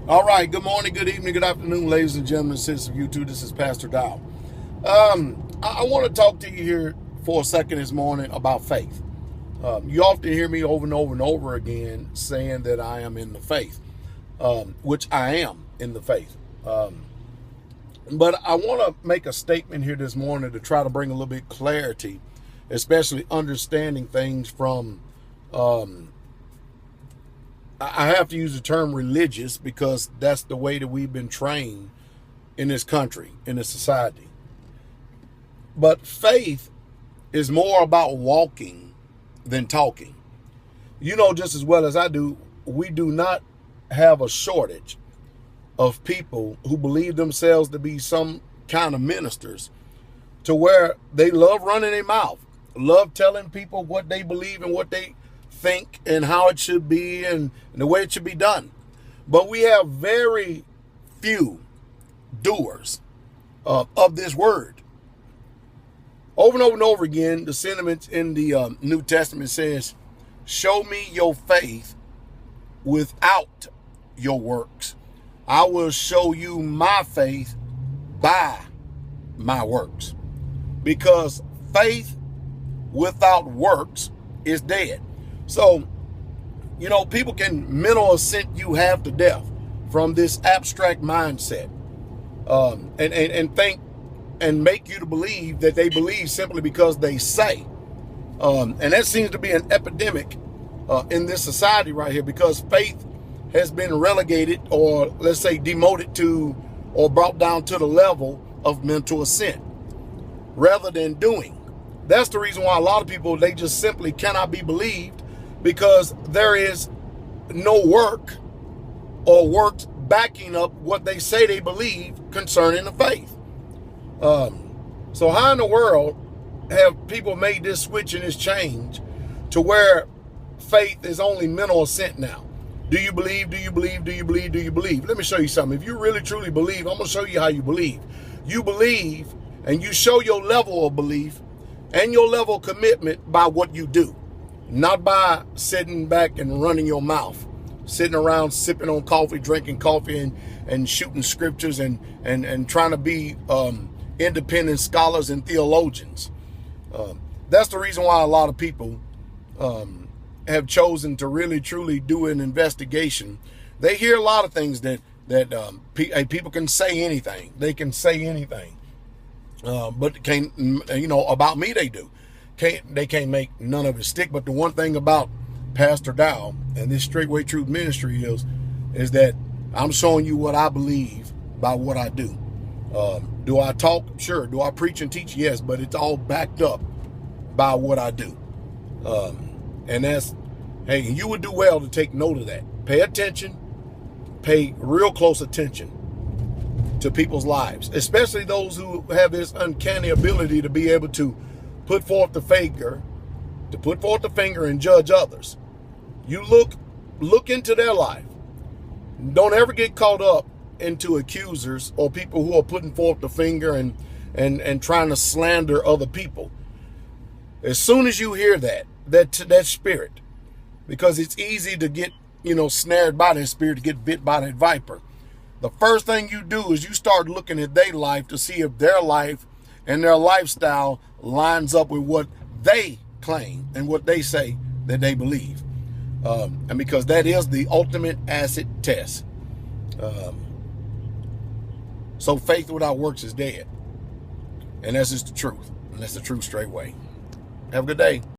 All right. Good morning, good evening, good afternoon, ladies and gentlemen, citizens of YouTube. This is Pastor Dow. I want to talk to you here for a second this morning about faith. You often hear me over and over and over again saying that I am in the faith, which I am in the faith. But I want to make a statement here this morning to try to bring a little bit clarity, especially understanding things from I have to use the term religious because that's the way that we've been trained in this country, in this society. But faith is more about walking than talking. You know just as well as I do, we do not have a shortage of people who believe themselves to be some kind of ministers to where they love running their mouth, love telling people what they believe and what they think and how it should be and the way it should be done. But we have very few doers of this word. Over and over and over again, the sentiments in the New Testament says, show me your faith without your works. I will show you my faith by my works. Because faith without works is dead. So, you know, people can mental assent you half to death from this abstract mindset and think and make you to believe that they believe simply because they say. And that seems to be an epidemic in this society right here, because faith has been relegated, or let's say demoted to, or brought down to the level of mental assent rather than doing. That's the reason why a lot of people, they just simply cannot be believed, because there is no work or works backing up what they say they believe concerning the faith. So how in the world have people made this switch and this change to where faith is only mental assent now? Do you believe? Do you believe? Do you believe? Do you believe? Let me show you something. If you really truly believe, I'm going to show you how you believe. You believe and you show your level of belief and your level of commitment by what you do. Not by sitting back and running your mouth, sitting around sipping on coffee, drinking coffee and shooting scriptures and trying to be independent scholars and theologians. That's the reason why a lot of people have chosen to really truly do an investigation. They hear a lot of things that people can say anything. They can say anything, but can't, about me they do. They can't make none of it stick. But the one thing about Pastor Dow and this Straightway Truth Ministry is that I'm showing you what I believe by what I do. Do I talk? Sure. Do I preach and teach? Yes, but it's all backed up by what I do. And that's, hey, you would do well to take note of that. Pay attention, pay real close attention to people's lives, especially those who have this uncanny ability to be able to put forth the finger and judge others. You look into their life. Don't ever get caught up into accusers or people who are putting forth the finger and trying to slander other people. As soon as you hear that spirit, because it's easy to get, snared by that spirit, to get bit by that viper. The first thing you do is you start looking at their life to see if their life and their lifestyle lines up with what they claim and what they say that they believe. And because that is the ultimate acid test. So faith without works is dead. And that's just the truth. And that's the truth straight way. Have a good day.